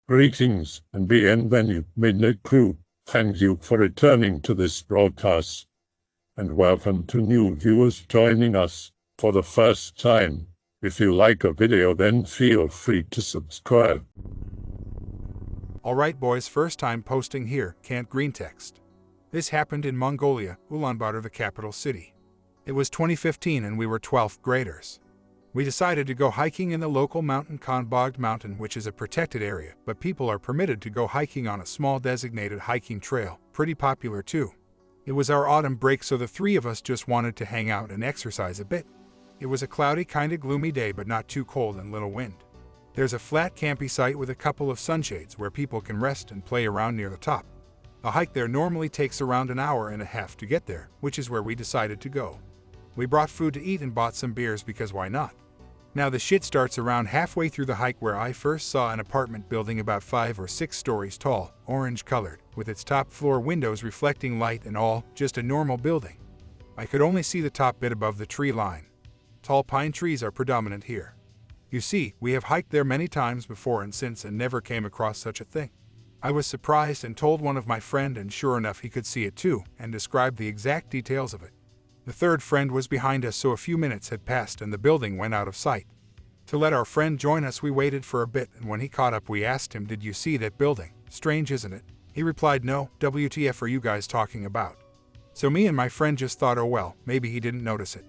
Greetings and bienvenue, Midnight Crew. Thank you for returning to this broadcast. And welcome to new viewers joining us for the first time. If you like a video, then feel free to subscribe. Alright boys, first time posting here, can't Greentext. This happened in Mongolia, Ulaanbaatar, the capital city. It was 2015 and we were 12th graders. We decided to go hiking in the local mountain Khangai Mountain, which is a protected area, but people are permitted to go hiking on a small designated hiking trail, pretty popular too. It was our autumn break, so the three of us just wanted to hang out and exercise a bit. It was a cloudy, kinda gloomy day, but not too cold and little wind. There's a flat campy site with a couple of sunshades where people can rest and play around near the top. A hike there normally takes around an hour and a half to get there, which is where we decided to go. We brought food to eat and bought some beers because why not? Now the shit starts around halfway through the hike, where I first saw an apartment building about 5 or 6 stories tall, orange colored, with its top floor windows reflecting light and all, just a normal building. I could only see the top bit above the tree line. Tall pine trees are predominant here. You see, we have hiked there many times before and since and never came across such a thing. I was surprised and told one of my friend, and sure enough he could see it too and described the exact details of it. The third friend was behind us, so a few minutes had passed and the building went out of sight. To let our friend join us, we waited for a bit, and when he caught up we asked him, "Did you see that building? Strange, isn't it?" He replied, "No, WTF are you guys talking about?" So me and my friend just thought, oh well, maybe he didn't notice it.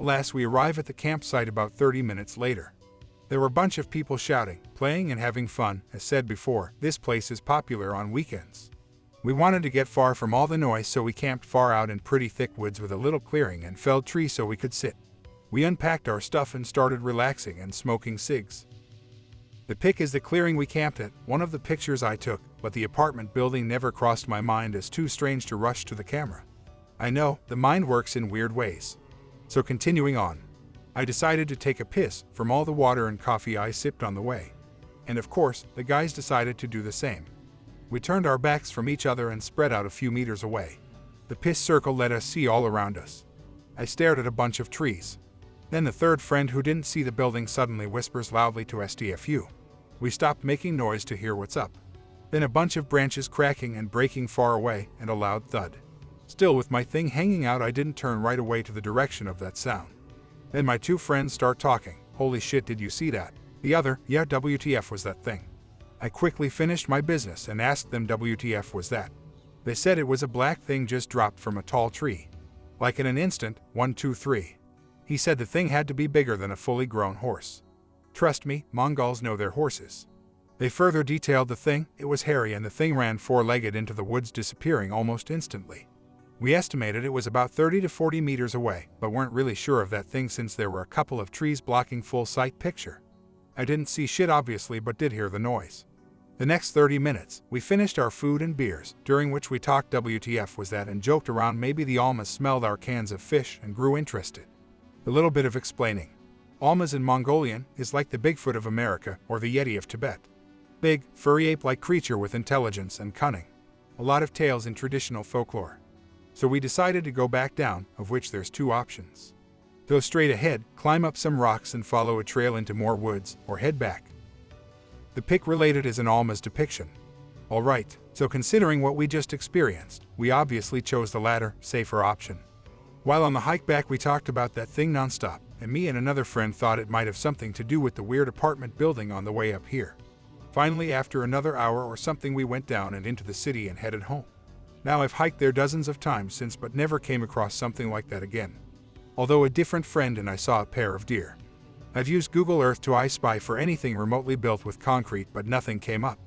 Alas, we arrive at the campsite about 30 minutes later. There were a bunch of people shouting, playing and having fun. As said before, this place is popular on weekends. We wanted to get far from all the noise, so we camped far out in pretty thick woods with a little clearing and felled trees so we could sit. We unpacked our stuff and started relaxing and smoking cigs. The pic is the clearing we camped at, one of the pictures I took, but the apartment building never crossed my mind as too strange to rush to the camera. I know, the mind works in weird ways. So continuing on, I decided to take a piss from all the water and coffee I sipped on the way. And of course, the guys decided to do the same. We turned our backs from each other and spread out a few meters away. The piss circle let us see all around us. I stared at a bunch of trees. Then the third friend, who didn't see the building, suddenly whispers loudly to STFU. We stopped making noise to hear what's up. Then a bunch of branches cracking and breaking far away and a loud thud. Still with my thing hanging out, I didn't turn right away to the direction of that sound. Then my two friends start talking. "Holy shit, did you see that?" The other, "Yeah, WTF was that thing?" I quickly finished my business and asked them, "WTF was that?" They said it was a black thing just dropped from a tall tree. Like in an instant, 1, 2, 3. He said the thing had to be bigger than a fully grown horse. Trust me, Mongols know their horses. They further detailed the thing. It was hairy and the thing ran four-legged into the woods, disappearing almost instantly. We estimated it was about 30 to 40 meters away, but weren't really sure of that thing since there were a couple of trees blocking full sight picture. I didn't see shit obviously, but did hear the noise. The next 30 minutes, we finished our food and beers, during which we talked WTF was that and joked around maybe the Almas smelled our cans of fish and grew interested. A little bit of explaining. Almas in Mongolian is like the Bigfoot of America or the Yeti of Tibet. Big, furry ape-like creature with intelligence and cunning. A lot of tales in traditional folklore. So we decided to go back down, of which there's two options. Go straight ahead, climb up some rocks and follow a trail into more woods, or head back. The pic related is an Alma's depiction. Alright, so considering what we just experienced, we obviously chose the latter, safer option. While on the hike back we talked about that thing nonstop, and me and another friend thought it might have something to do with the weird apartment building on the way up here. Finally, after another hour or something, we went down and into the city and headed home. Now I've hiked there dozens of times since, but never came across something like that again. Although a different friend and I saw a pair of deer. I've used Google Earth to spy for anything remotely built with concrete, but nothing came up.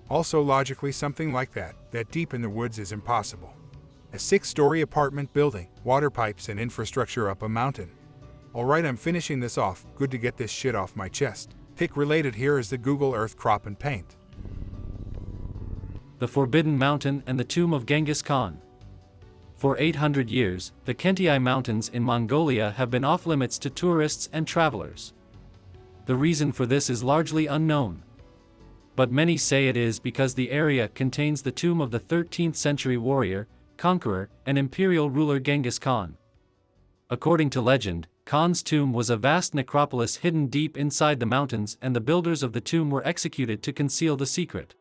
Also logically, something like that deep in the woods is impossible. A 6-story apartment building, water pipes and infrastructure up a mountain. Alright, I'm finishing this off, good to get this shit off my chest. Pic related here is the Google Earth crop and paint. The Forbidden Mountain and the Tomb of Genghis Khan. For 800 years, the Khangai Mountains in Mongolia have been off-limits to tourists and travelers. The reason for this is largely unknown. But many say it is because the area contains the tomb of the 13th century warrior, conqueror, and imperial ruler Genghis Khan. According to legend, Khan's tomb was a vast necropolis hidden deep inside the mountains, and the builders of the tomb were executed to conceal the secret.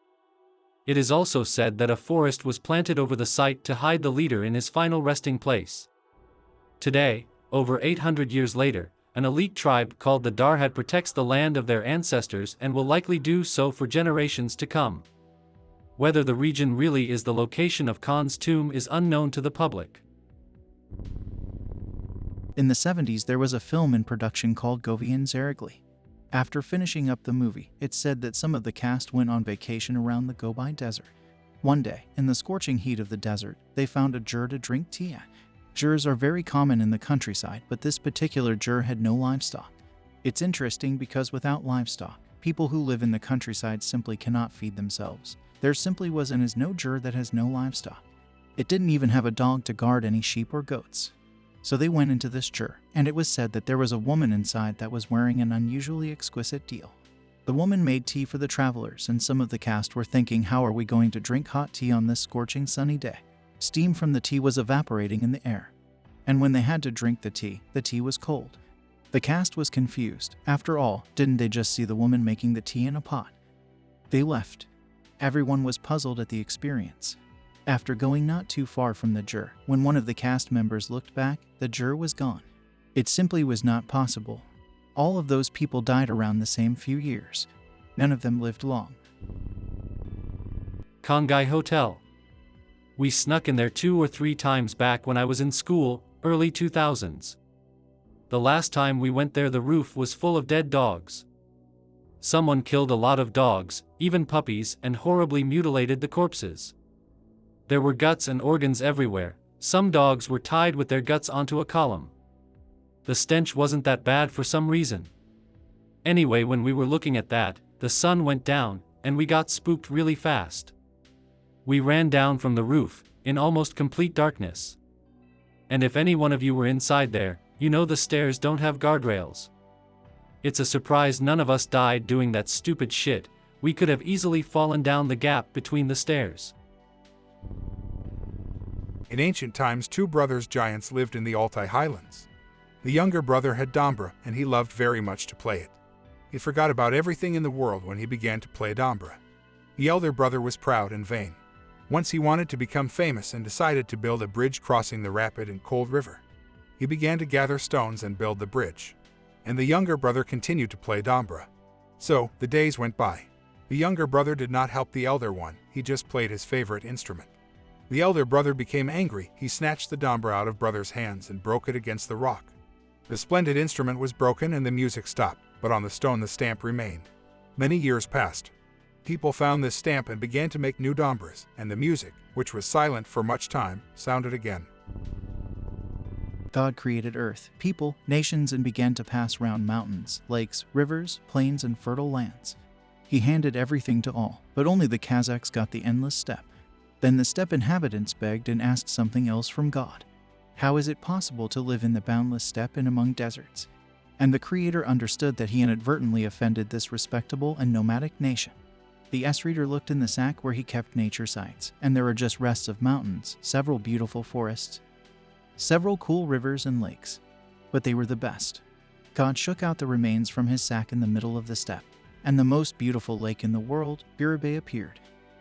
It is also said that a forest was planted over the site to hide the leader in his final resting place. Today, over 800 years later, an elite tribe called the Darhat protects the land of their ancestors and will likely do so for generations to come. Whether the region really is the location of Khan's tomb is unknown to the public. In the 70s, there was a film in production called Goviin Zereglee. After finishing up the movie, it's said that some of the cast went on vacation around the Gobi Desert. One day, in the scorching heat of the desert, they found a jur to drink tea at. Jurs are very common in the countryside, but this particular jur had no livestock. It's interesting because without livestock, people who live in the countryside simply cannot feed themselves. There simply was and is no jur that has no livestock. It didn't even have a dog to guard any sheep or goats. So they went into this jur, and it was said that there was a woman inside that was wearing an unusually exquisite deal. The woman made tea for the travelers, and some of the cast were thinking, how are we going to drink hot tea on this scorching sunny day? Steam from the tea was evaporating in the air. And when they had to drink the tea was cold. The cast was confused. After all, didn't they just see the woman making the tea in a pot? They left. Everyone was puzzled at the experience. After going not too far from the jur, when one of the cast members looked back, the jur was gone. It simply was not possible. All of those people died around the same few years. None of them lived long. Khangai Hotel. We snuck in there 2 or 3 times back when I was in school, early 2000s. The last time we went there, the roof was full of dead dogs. Someone killed a lot of dogs, even puppies, and horribly mutilated the corpses. There were guts and organs everywhere. Some dogs were tied with their guts onto a column. The stench wasn't that bad for some reason. Anyway, when we were looking at that, the sun went down, and we got spooked really fast. We ran down from the roof, in almost complete darkness. And if any one of you were inside there, you know the stairs don't have guardrails. It's a surprise none of us died doing that stupid shit. We could have easily fallen down the gap between the stairs. In ancient times, 2 brothers giants lived in the Altai highlands. The younger brother had Dombra, and he loved very much to play it. He forgot about everything in the world when he began to play Dombra. The elder brother was proud and vain. Once he wanted to become famous and decided to build a bridge crossing the rapid and cold river. He began to gather stones and build the bridge. And the younger brother continued to play Dombra. So, the days went by. The younger brother did not help the elder one, he just played his favorite instrument. The elder brother became angry. He snatched the Dombra out of brother's hands and broke it against the rock. The splendid instrument was broken and the music stopped, but on the stone the stamp remained. Many years passed. People found this stamp and began to make new Dombras, and the music, which was silent for much time, sounded again. God created earth, people, nations, and began to pass round mountains, lakes, rivers, plains, and fertile lands. He handed everything to all, but only the Kazakhs got the endless steppe. Then the steppe inhabitants begged and asked something else from God. How is it possible to live in the boundless steppe and among deserts? And the Creator understood that he inadvertently offended this respectable and nomadic nation. The S-reader looked in the sack where he kept nature sites, and there were just rests of mountains, several beautiful forests, several cool rivers and lakes. But they were the best. God shook out the remains from his sack in the middle of the steppe, and the most beautiful lake in the world, Borovoe, appeared.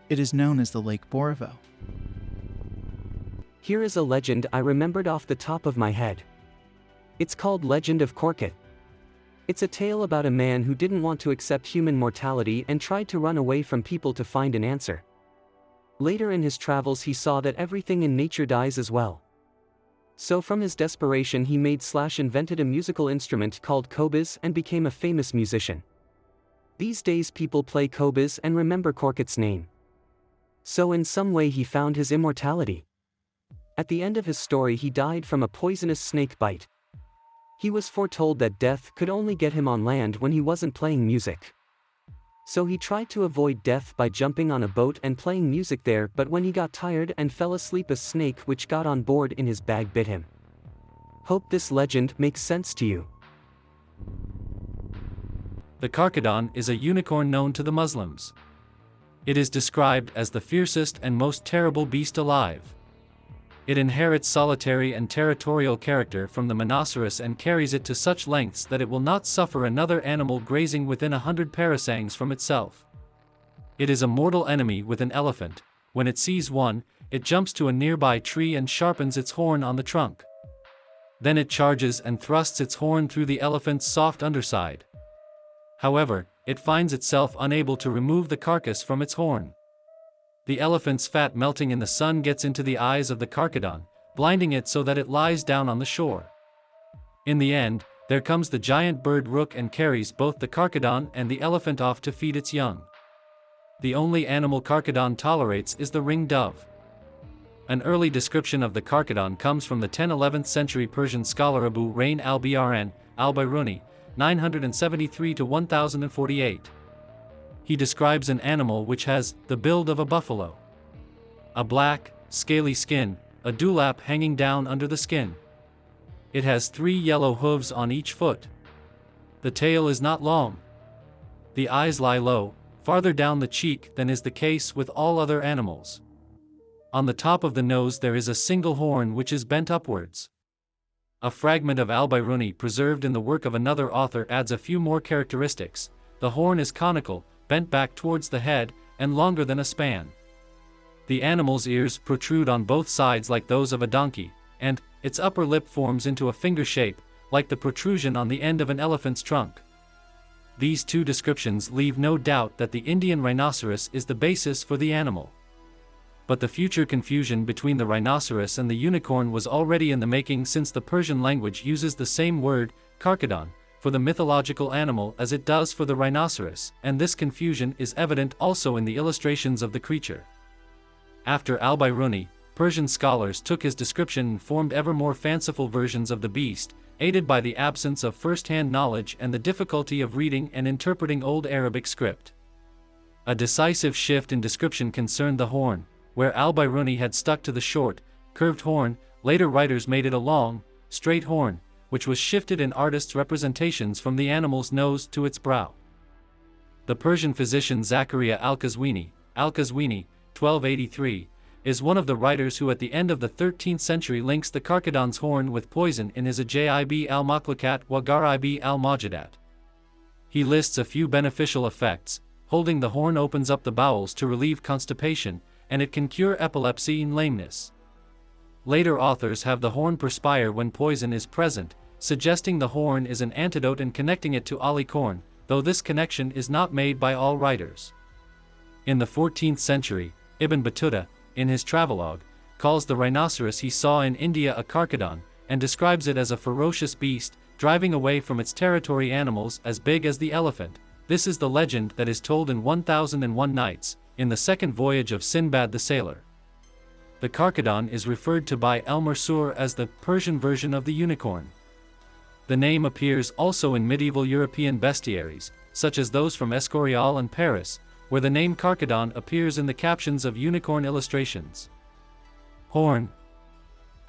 It is known as the Lake Borovoe. Here is a legend I remembered off the top of my head. It's called Legend of Korkyt. It's a tale about a man who didn't want to accept human mortality and tried to run away from people to find an answer. Later in his travels he saw that everything in nature dies as well. So from his desperation he invented a musical instrument called kobuz and became a famous musician. These days people play kobuz and remember Korkyt's name. So in some way he found his immortality. At the end of his story he died from a poisonous snake bite. He was foretold that death could only get him on land when he wasn't playing music. So he tried to avoid death by jumping on a boat and playing music there, but when he got tired and fell asleep a snake which got on board in his bag bit him. Hope this legend makes sense to you. The Karkadann is a unicorn known to the Muslims. It is described as the fiercest and most terrible beast alive. It inherits solitary and territorial character from the rhinoceros and carries it to such lengths that it will not suffer another animal grazing within 100 parasangs from itself. It is a mortal enemy with an elephant. When it sees one, it jumps to a nearby tree and sharpens its horn on the trunk. Then it charges and thrusts its horn through the elephant's soft underside. However, it finds itself unable to remove the carcass from its horn. The elephant's fat melting in the sun gets into the eyes of the Karkadann, blinding it so that it lies down on the shore. In the end, there comes the giant bird Rook and carries both the Karkadann and the elephant off to feed its young. The only animal Karkadann tolerates is the ringed dove. An early description of the Karkadann comes from the 10th–11th century Persian scholar Abu Rain al-Biruni, al-Biruni, 973 to 1048. He describes an animal which has the build of a buffalo, a black, scaly skin, a dewlap hanging down under the skin. It has 3 yellow hooves on each foot. The tail is not long. The eyes lie low, farther down the cheek than is the case with all other animals. On the top of the nose there is a single horn which is bent upwards. A fragment of al-Biruni preserved in the work of another author adds a few more characteristics. The horn is conical, bent back towards the head, and longer than a span. The animal's ears protrude on both sides like those of a donkey, and its upper lip forms into a finger shape, like the protrusion on the end of an elephant's trunk. These two descriptions leave no doubt that the Indian rhinoceros is the basis for the animal. But the future confusion between the rhinoceros and the unicorn was already in the making, since the Persian language uses the same word, Karkadann, for the mythological animal as it does for the rhinoceros, and this confusion is evident also in the illustrations of the creature. After al-Biruni, Persian scholars took his description and formed ever more fanciful versions of the beast, aided by the absence of first-hand knowledge and the difficulty of reading and interpreting Old Arabic script. A decisive shift in description concerned the horn. Where al-Biruni had stuck to the short, curved horn, later writers made it a long, straight horn, which was shifted in artists' representations from the animal's nose to its brow. The Persian physician Zakaria al-Qazwini, 1283, is one of the writers who at the end of the 13th century links the Karkadann's horn with poison in his Ajib al-Maklakat wa Garib al-Majadat. He lists a few beneficial effects. Holding the horn opens up the bowels to relieve constipation, and it can cure epilepsy and lameness. Later authors have the horn perspire when poison is present, suggesting the horn is an antidote and connecting it to Ali corn, though this connection is not made by all writers. In the 14th century, Ibn Battuta, in his travelogue, calls the rhinoceros he saw in India a Karkadann, and describes it as a ferocious beast, driving away from its territory animals as big as the elephant. This is the legend that is told in 1001 Nights, in the second voyage of Sinbad the Sailor. The Karkadann is referred to by El-Mansur as the Persian version of the unicorn. The name appears also in medieval European bestiaries, such as those from Escorial and Paris, where the name Karkadann appears in the captions of unicorn illustrations. Horn.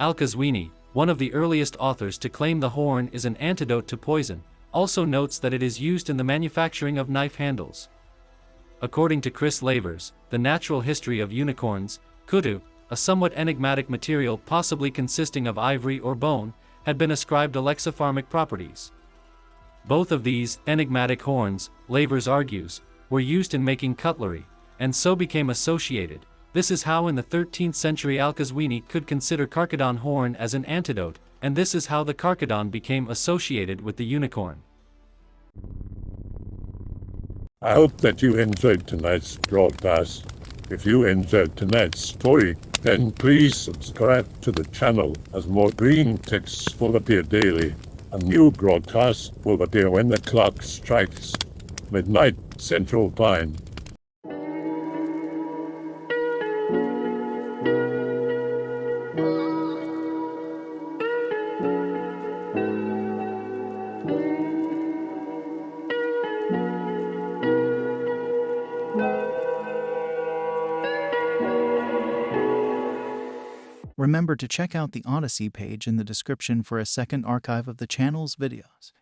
Al-Qazwini, one of the earliest authors to claim the horn is an antidote to poison, also notes that it is used in the manufacturing of knife handles. According to Chris Lavers, The Natural History of Unicorns, kudu, a somewhat enigmatic material possibly consisting of ivory or bone, had been ascribed alexipharmic properties. Both of these enigmatic horns, Lavers argues, were used in making cutlery, and so became associated. This is how in the 13th century Al-Qazwini could consider Karkadann horn as an antidote, and this is how the Karkadann became associated with the unicorn. I hope that you enjoyed tonight's broadcast. If you enjoyed tonight's story, then please subscribe to the channel, as more green texts will appear daily. A new broadcast will appear when the clock strikes midnight Central Time. Remember to check out the Odyssey page in the description for a second archive of the channel's videos.